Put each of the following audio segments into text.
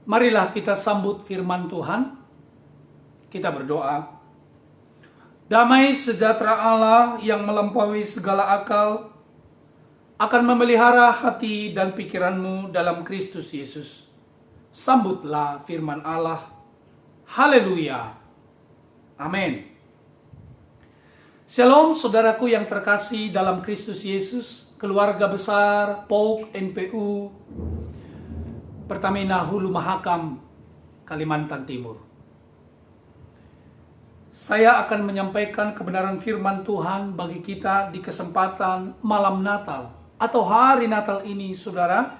Marilah kita sambut firman Tuhan. Kita berdoa. Damai sejahtera Allah yang melampaui segala akal akan memelihara hati dan pikiranmu dalam Kristus Yesus. Sambutlah firman Allah. Haleluya. Amin. Shalom saudaraku yang terkasih dalam Kristus Yesus, keluarga besar POUK NPU Pertamina Hulu Mahakam, Kalimantan Timur. Saya akan menyampaikan kebenaran firman Tuhan bagi kita di kesempatan malam Natal atau hari Natal ini, saudara,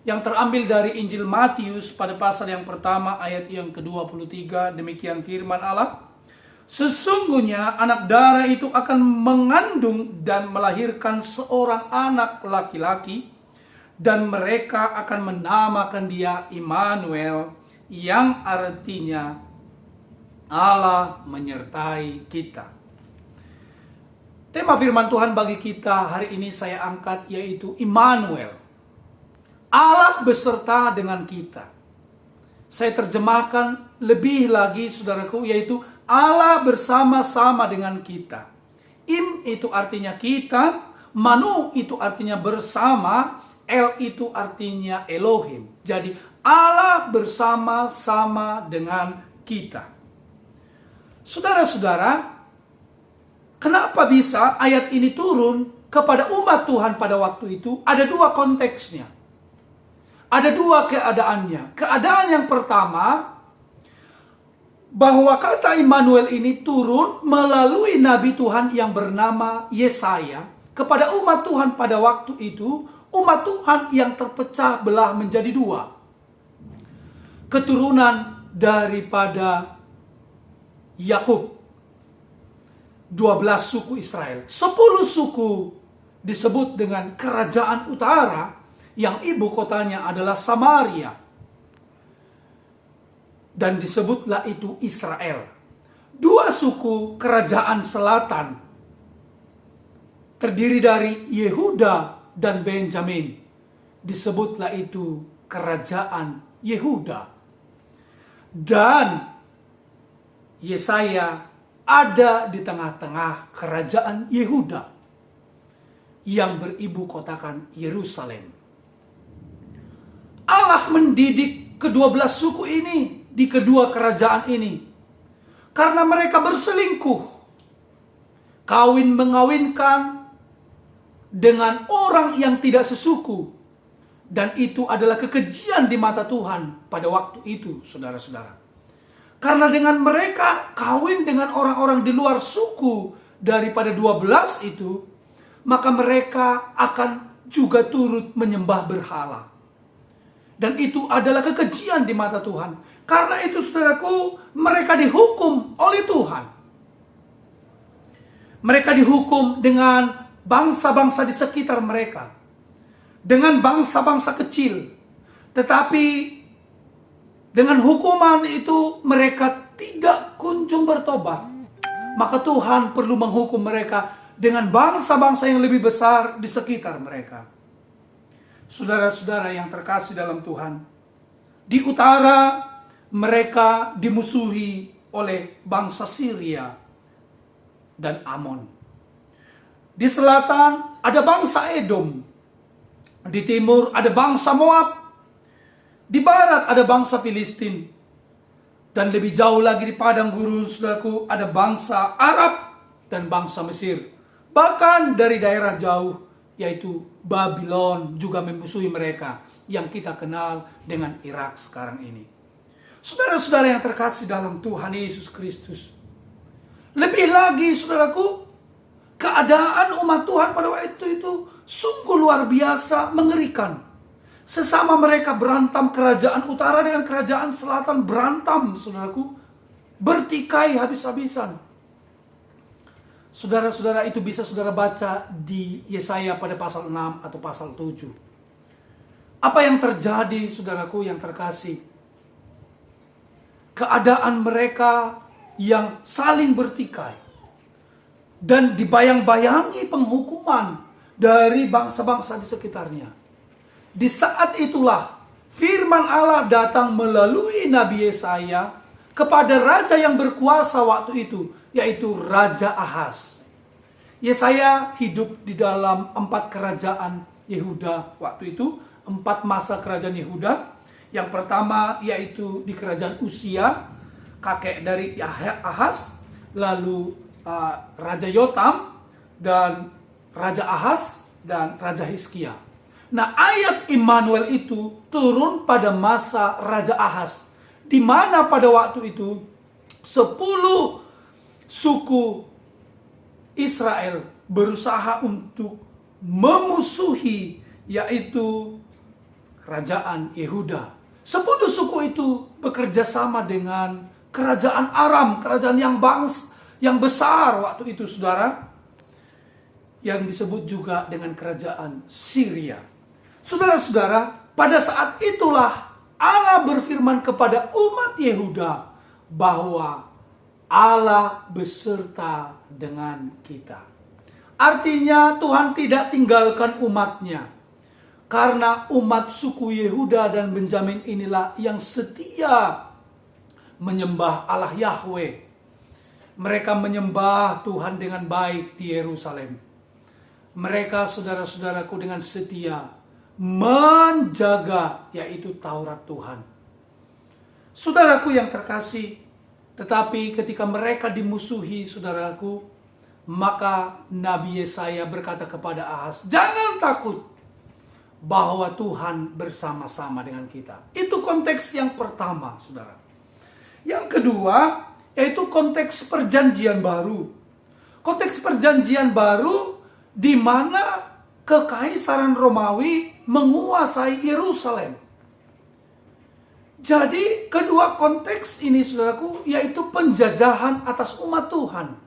yang terambil dari Injil Matius pada pasal yang pertama ayat yang ke-23. Demikian firman Allah. Sesungguhnya anak darah itu akan mengandung dan melahirkan seorang anak laki-laki, dan mereka akan menamakan dia Immanuel, yang artinya Allah menyertai kita. Tema firman Tuhan bagi kita hari ini saya angkat, yaitu Immanuel, Allah beserta dengan kita. Saya terjemahkan lebih lagi, saudaraku, yaitu Allah bersama-sama dengan kita. Im itu artinya kita, Manu itu artinya bersama, El itu artinya Elohim. Jadi Allah bersama-sama dengan kita. Saudara-saudara, kenapa bisa ayat ini turun kepada umat Tuhan pada waktu itu? Ada dua konteksnya. Ada dua keadaannya. Keadaan yang pertama, bahwa kata Immanuel ini turun melalui Nabi Tuhan yang bernama Yesaya kepada umat Tuhan pada waktu itu. Umat Tuhan yang terpecah belah menjadi dua. Keturunan daripada Yakub, 12 suku Israel. 10 suku disebut dengan kerajaan utara yang ibu kotanya adalah Samaria. Dan disebutlah itu Israel. 2 suku kerajaan selatan terdiri dari Yehuda dan Benjamin, disebutlah itu kerajaan Yehuda. Dan Yesaya ada di tengah-tengah kerajaan Yehuda yang beribu kotakan Yerusalem. Allah mendidik ke-12 suku ini di kedua kerajaan ini karena mereka berselingkuh, kawin mengawinkan dengan orang yang tidak sesuku, dan itu adalah kekejian di mata Tuhan pada waktu itu, saudara-saudara. Karena dengan mereka kawin dengan orang-orang di luar suku daripada 12 itu, maka mereka akan juga turut menyembah berhala. Dan itu adalah kekejian di mata Tuhan. Karena itu, saudaraku, mereka dihukum oleh Tuhan. Mereka dihukum dengan bangsa-bangsa di sekitar mereka, dengan bangsa-bangsa kecil. Tetapi dengan hukuman itu mereka tidak kunjung bertobat. Maka Tuhan perlu menghukum mereka dengan bangsa-bangsa yang lebih besar di sekitar mereka. Saudara-saudara yang terkasih dalam Tuhan, di utara mereka dimusuhi oleh bangsa Syria dan Amon. Di selatan ada bangsa Edom. Di timur ada bangsa Moab. Di barat ada bangsa Filistin. Dan lebih jauh lagi di padang gurun, saudaraku, ada bangsa Arab dan bangsa Mesir. Bahkan dari daerah jauh, yaitu Babylon, juga memusuhi mereka, yang kita kenal dengan Irak sekarang ini. Saudara-saudara yang terkasih dalam Tuhan Yesus Kristus, lebih lagi, saudaraku, keadaan umat Tuhan pada waktu itu sungguh luar biasa mengerikan. Sesama mereka berantem, kerajaan utara dengan kerajaan selatan berantem, saudaraku, bertikai habis-habisan. Saudara-saudara, itu bisa saudara baca di Yesaya pada pasal 6 atau pasal 7. Apa yang terjadi, saudaraku yang terkasih? Keadaan mereka yang saling bertikai. Dan dibayang-bayangi penghukuman dari bangsa-bangsa di sekitarnya. Di saat itulah firman Allah datang melalui Nabi Yesaya kepada raja yang berkuasa waktu itu, yaitu Raja Ahaz. Yesaya hidup di dalam 4 kerajaan Yehuda waktu itu, 4 masa kerajaan Yehuda. Yang pertama yaitu di kerajaan Usia, kakek dari Ahaz, lalu Raja Yotam, dan Raja Ahaz, dan Raja Hizkia. Nah, ayat Immanuel itu turun pada masa Raja Ahaz, di mana pada waktu itu 10 suku Israel berusaha untuk memusuhi, yaitu kerajaan Yehuda. 10 suku itu bekerja sama dengan kerajaan Aram, kerajaan yang besar waktu itu, saudara, yang disebut juga dengan kerajaan Syria. Saudara-saudara, pada saat itulah Allah berfirman kepada umat Yehuda bahwa Allah beserta dengan kita. Artinya Tuhan tidak tinggalkan umatnya. Karena umat suku Yehuda dan Benjamin inilah yang setia menyembah Allah Yahweh. Mereka menyembah Tuhan dengan baik di Yerusalem. Mereka, saudara-saudaraku, dengan setia menjaga, yaitu Taurat Tuhan. Saudaraku yang terkasih, tetapi ketika mereka dimusuhi, saudaraku, maka Nabi Yesaya berkata kepada Ahaz, "Jangan takut, bahwa Tuhan bersama-sama dengan kita." Itu konteks yang pertama, saudara. Yang kedua, yaitu konteks perjanjian baru. Konteks perjanjian baru di mana kekaisaran Romawi menguasai Yerusalem. Jadi, kedua konteks ini, saudaraku, yaitu penjajahan atas umat Tuhan.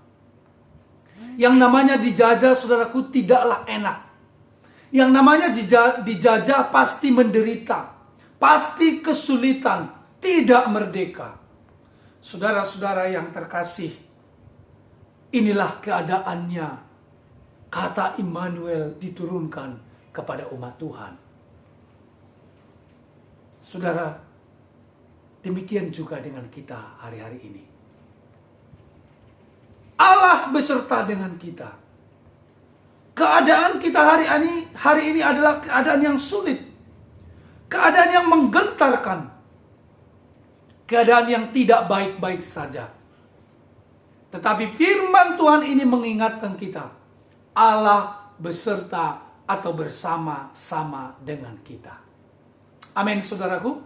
Yang namanya dijajah, saudaraku, tidaklah enak. Yang namanya dijajah pasti menderita, pasti kesulitan, tidak merdeka. Saudara-saudara yang terkasih, inilah keadaannya kata Immanuel diturunkan kepada umat Tuhan. Saudara, demikian juga dengan kita hari-hari ini. Allah beserta dengan kita. Keadaan kita hari ini adalah keadaan yang sulit. Keadaan yang menggentarkan. Keadaan yang tidak baik-baik saja. Tetapi firman Tuhan ini mengingatkan kita. Allah beserta atau bersama-sama dengan kita. Amin, saudaraku.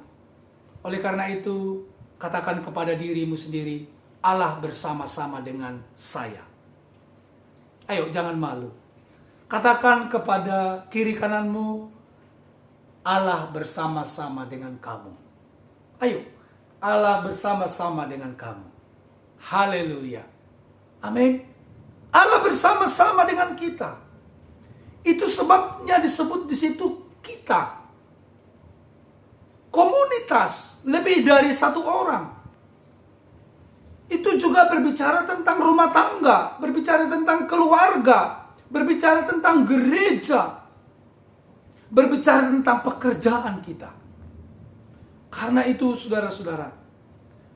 Oleh karena itu, katakan kepada dirimu sendiri, Allah bersama-sama dengan saya. Ayo, jangan malu. Katakan kepada kiri kananmu, Allah bersama-sama dengan kamu. Ayo, Allah bersama-sama dengan kamu. Haleluya. Amin. Allah bersama-sama dengan kita. Itu sebabnya disebut di situ kita. Komunitas, lebih dari satu orang. Itu juga berbicara tentang rumah tangga, berbicara tentang keluarga, berbicara tentang gereja, berbicara tentang pekerjaan kita. Karena itu, saudara-saudara,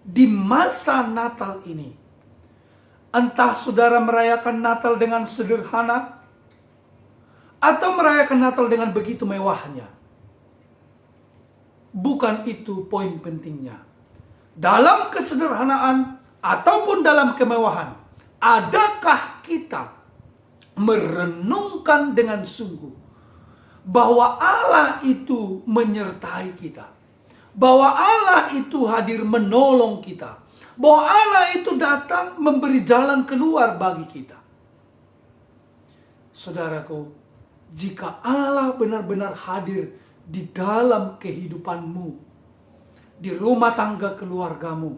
di masa Natal ini, entah saudara merayakan Natal dengan sederhana, atau merayakan Natal dengan begitu mewahnya, bukan itu poin pentingnya. Dalam kesederhanaan ataupun dalam kemewahan, adakah kita merenungkan dengan sungguh bahwa Allah itu menyertai kita, bahwa Allah itu hadir menolong kita, bahwa Allah itu datang memberi jalan keluar bagi kita. Saudaraku, jika Allah benar-benar hadir di dalam kehidupanmu, di rumah tangga keluargamu,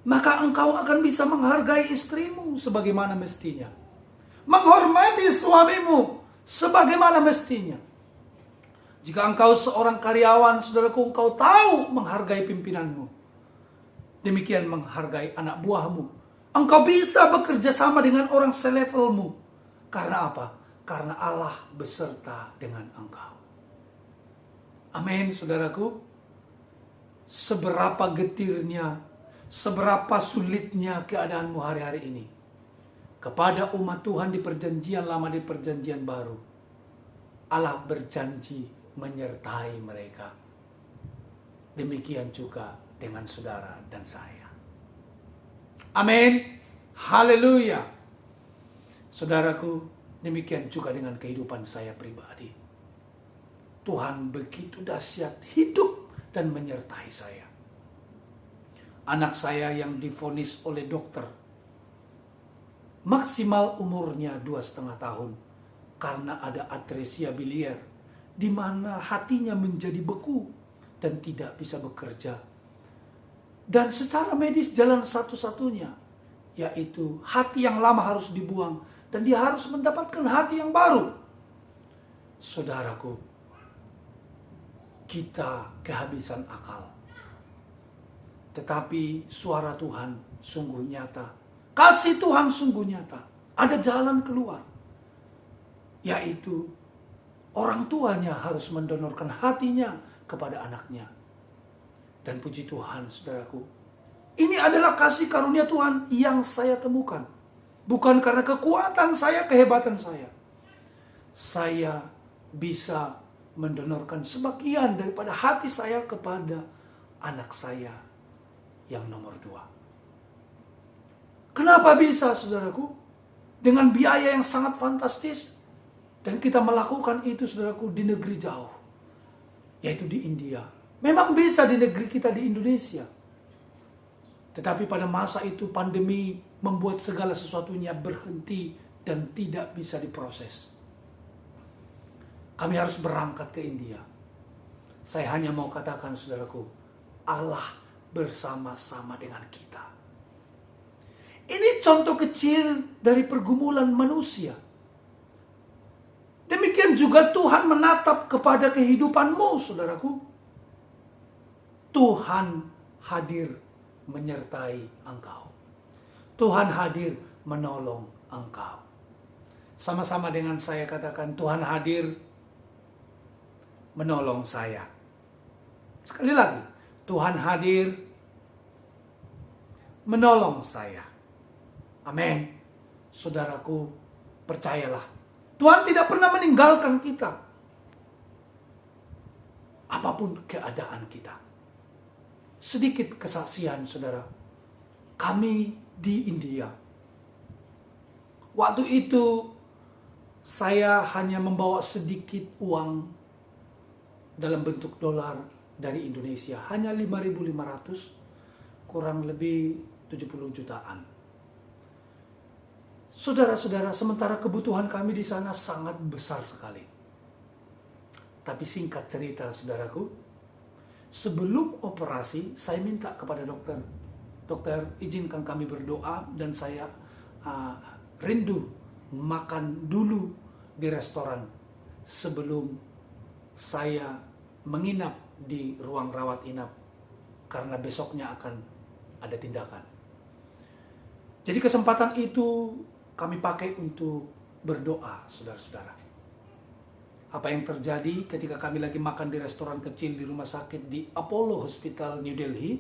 maka engkau akan bisa menghargai istrimu sebagaimana mestinya, menghormati suamimu sebagaimana mestinya. Jika engkau seorang karyawan, saudaraku, engkau tahu menghargai pimpinanmu, demikian menghargai anak buahmu. Engkau bisa bekerja sama dengan orang selevelmu. Karena apa? Karena Allah beserta dengan engkau. Amin, saudaraku. seberapa getirnya, seberapa sulitnya keadaanmu hari-hari ini. Kepada umat Tuhan di perjanjian lama, di perjanjian baru, Allah berjanji menyertai mereka. Demikian juga dengan saudara dan saya. Amin. Haleluya. Saudaraku, demikian juga dengan kehidupan saya pribadi. Tuhan begitu dahsyat hidup dan menyertai saya. Anak saya yang divonis oleh dokter, maksimal umurnya 2,5 tahun, karena ada atresia biliar, di mana hatinya menjadi beku dan tidak bisa bekerja. Dan secara medis jalan satu-satunya, yaitu hati yang lama harus dibuang, dan dia harus mendapatkan hati yang baru. Saudaraku, kita kehabisan akal. Tetapi suara Tuhan sungguh nyata. Kasih Tuhan sungguh nyata. Ada jalan keluar. Yaitu orang tuanya harus mendonorkan hatinya kepada anaknya. Dan puji Tuhan, saudaraku, ini adalah kasih karunia Tuhan yang saya temukan. Bukan karena kekuatan saya, kehebatan saya. Saya bisa mendonorkan sebagian daripada hati saya kepada anak saya yang nomor 2. Kenapa bisa, saudaraku? Dengan biaya yang sangat fantastis. Dan kita melakukan itu, saudaraku, di negeri jauh. Yaitu di India. Memang bisa di negeri kita di Indonesia. Tetapi pada masa itu pandemi membuat segala sesuatunya berhenti dan tidak bisa diproses. Kami harus berangkat ke India. Saya hanya mau katakan, saudaraku, Allah bersama-sama dengan kita. Ini contoh kecil dari pergumulan manusia. Demikian juga Tuhan menatap kepada kehidupanmu, saudaraku. Tuhan hadir menyertai engkau. Tuhan hadir menolong engkau. Sama-sama dengan saya katakan, Tuhan hadir menolong saya. Sekali lagi, Tuhan hadir menolong saya. Amin. Saudaraku, percayalah, Tuhan tidak pernah meninggalkan kita. Apapun keadaan kita. Sedikit kesaksian, saudara. Kami di India. Waktu itu saya hanya membawa sedikit uang dalam bentuk dolar dari Indonesia. Hanya 5.500, kurang lebih 70 jutaan. Saudara-saudara, sementara kebutuhan kami di sana sangat besar sekali. Tapi singkat cerita, saudaraku, sebelum operasi saya minta kepada dokter, dokter, izinkan kami berdoa dan saya rindu makan dulu di restoran sebelum saya menginap di ruang rawat inap karena besoknya akan ada tindakan. Jadi kesempatan itu kami pakai untuk berdoa, saudara-saudara. Apa yang terjadi ketika kami lagi makan di restoran kecil di rumah sakit di Apollo Hospital New Delhi,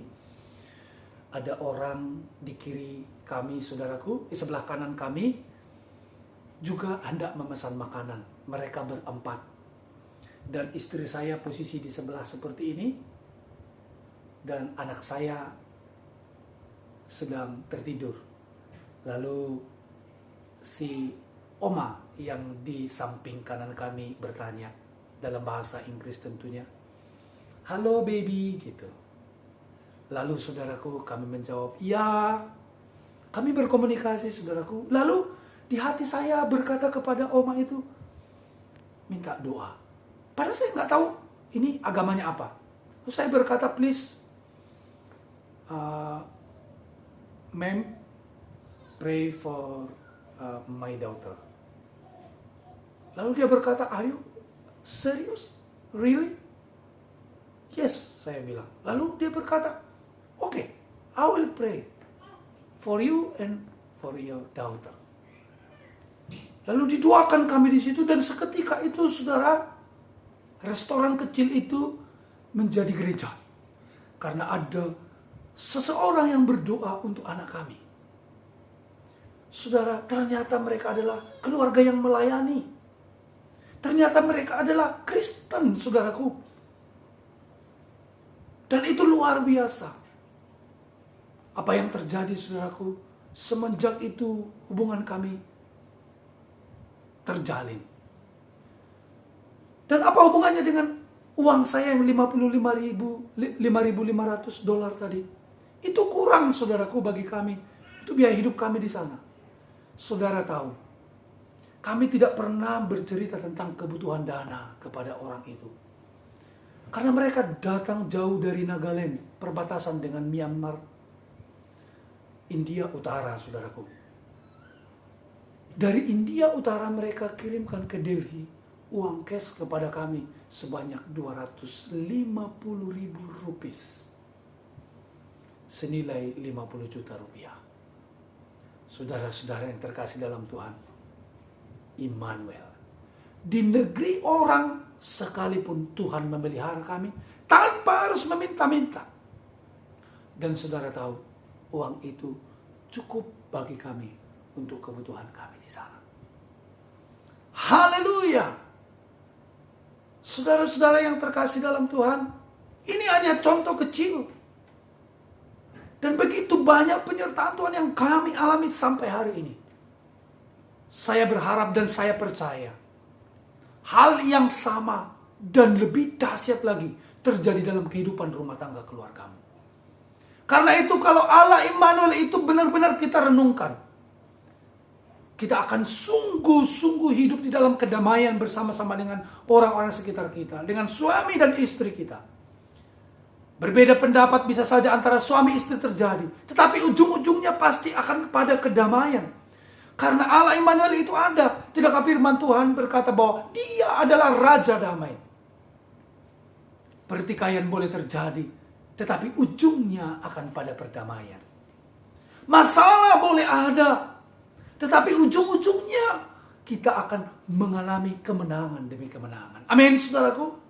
ada orang di kiri kami, saudaraku, di sebelah kanan kami juga hendak memesan makanan. Mereka berempat. Dan istri saya posisi di sebelah seperti ini. Dan anak saya sedang tertidur. Lalu si Oma yang di samping kanan kami bertanya dalam bahasa Inggris tentunya, "Halo baby," gitu. Lalu saudaraku, kami menjawab, "Ya." Kami berkomunikasi, saudaraku. Lalu di hati saya berkata kepada Oma itu, minta doa. Padahal saya nggak tahu ini agamanya apa. Terus saya berkata, "Please, ma'am, pray for my daughter." Lalu dia berkata, "Are you serious? Really?" "Yes," saya bilang. Lalu dia berkata, "Okay, I will pray for you and for your daughter." Lalu didoakan kami di situ dan seketika itu, saudara, restoran kecil itu menjadi gereja. Karena ada seseorang yang berdoa untuk anak kami. Saudara, ternyata mereka adalah keluarga yang melayani. Ternyata mereka adalah Kristen, saudaraku. Dan itu luar biasa. Apa yang terjadi, saudaraku? Semenjak itu hubungan kami terjalin. Dan apa hubungannya dengan uang saya yang $55.500 tadi? Itu kurang, saudaraku, bagi kami. Itu biaya hidup kami di sana. Saudara tahu, kami tidak pernah bercerita tentang kebutuhan dana kepada orang itu. Karena mereka datang jauh dari Nagaland, perbatasan dengan Myanmar, India Utara, saudaraku. Dari India Utara mereka kirimkan ke Delhi uang cash kepada kami sebanyak 250.000 rupiah. Senilai 50 juta rupiah. Saudara-saudara yang terkasih dalam Tuhan, Immanuel. Di negeri orang sekalipun Tuhan memelihara kami tanpa harus meminta-minta. Dan saudara tahu, uang itu cukup bagi kami untuk kebutuhan kami di sana. Haleluya! Saudara-saudara yang terkasih dalam Tuhan, ini hanya contoh kecil. Dan begitu banyak penyertaan Tuhan yang kami alami sampai hari ini. Saya berharap dan saya percaya hal yang sama dan lebih dahsyat lagi terjadi dalam kehidupan rumah tangga keluargamu. Karena itu kalau Allah Immanuel itu benar-benar kita renungkan, kita akan sungguh-sungguh hidup di dalam kedamaian bersama-sama dengan orang-orang sekitar kita, dengan suami dan istri kita. Berbeda pendapat bisa saja antara suami istri terjadi, tetapi ujung-ujungnya pasti akan kepada kedamaian. Karena Allah Immanuel itu ada. Tidakkah firman Tuhan berkata bahwa Dia adalah Raja Damai? Pertikaian boleh terjadi, tetapi ujungnya akan pada perdamaian. Masalah boleh ada, tetapi ujung-ujungnya kita akan mengalami kemenangan demi kemenangan. Amin, saudaraku.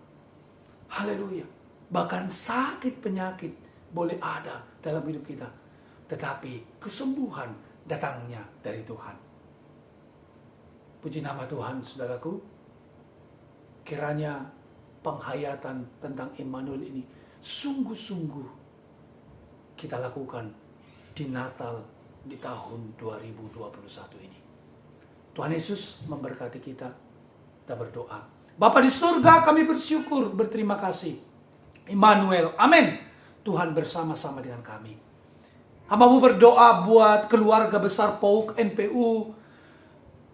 Haleluya. Bahkan sakit penyakit boleh ada dalam hidup kita, tetapi kesembuhan datangnya dari Tuhan. Puji nama Tuhan, saudaraku. Kiranya penghayatan tentang Immanuel ini sungguh-sungguh kita lakukan di Natal di tahun 2021 ini. Tuhan Yesus memberkati kita. Kita berdoa. Bapa di surga, kami bersyukur, berterima kasih. Immanuel, amin. Tuhan bersama-sama dengan kami. Hamba-Mu berdoa buat keluarga besar PAUK NPU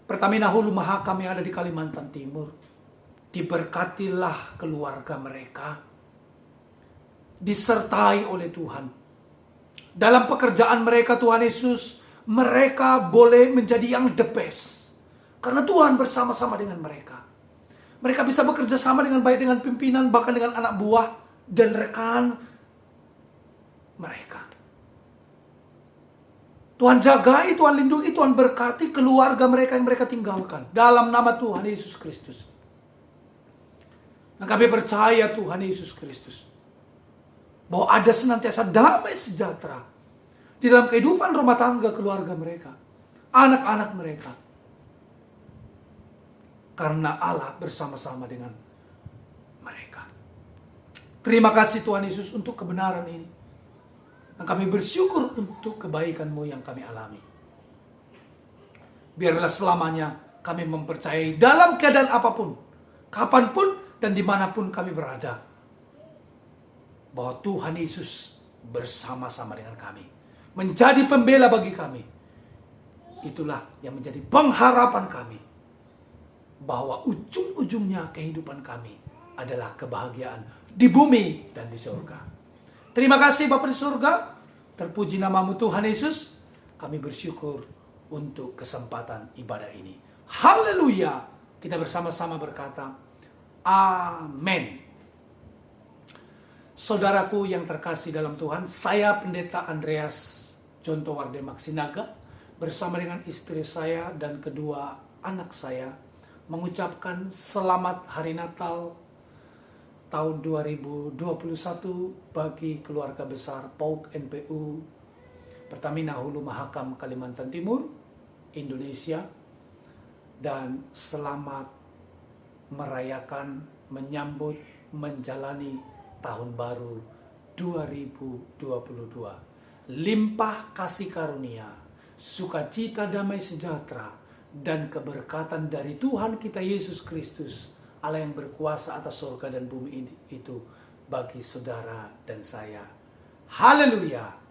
Pertamina Hulu Mahakam yang ada di Kalimantan Timur. Diberkatilah keluarga mereka. Disertai oleh Tuhan. Dalam pekerjaan mereka, Tuhan Yesus, mereka boleh menjadi yang the best. Karena Tuhan bersama-sama dengan mereka. Mereka bisa bekerja sama dengan baik dengan pimpinan, bahkan dengan anak buah dan rekan mereka. Tuhan jagai, Tuhan lindungi, Tuhan berkati keluarga mereka yang mereka tinggalkan. Dalam nama Tuhan Yesus Kristus. Dan kami percaya Tuhan Yesus Kristus, bahwa ada senantiasa damai sejahtera di dalam kehidupan rumah tangga keluarga mereka. Anak-anak mereka. Karena Allah bersama-sama dengan mereka. Terima kasih Tuhan Yesus untuk kebenaran ini. Dan kami bersyukur untuk kebaikan-Mu yang kami alami. Biarlah selamanya kami mempercayai dalam keadaan apapun, kapanpun dan dimanapun kami berada, bahwa Tuhan Yesus bersama-sama dengan kami. Menjadi pembela bagi kami. Itulah yang menjadi pengharapan kami. Bahwa ujung-ujungnya kehidupan kami adalah kebahagiaan di bumi dan di surga. Terima kasih Bapa di surga. Terpuji nama-Mu Tuhan Yesus. Kami bersyukur untuk kesempatan ibadah ini. Haleluya. Kita bersama-sama berkata, amin. Saudaraku yang terkasih dalam Tuhan, saya Pendeta Andreas Jonto Wardemak Sinaga bersama dengan istri saya dan kedua anak saya mengucapkan selamat Hari Natal tahun 2021 bagi keluarga besar PAUK NPU Pertamina Hulu Mahakam Kalimantan Timur, Indonesia, dan selamat merayakan, menyambut, menjalani tahun baru 2022. Limpah kasih karunia, sukacita, damai sejahtera, dan keberkatan dari Tuhan kita Yesus Kristus, Allah yang berkuasa atas surga dan bumi itu, bagi saudara dan saya. Haleluya.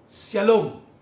Shalom.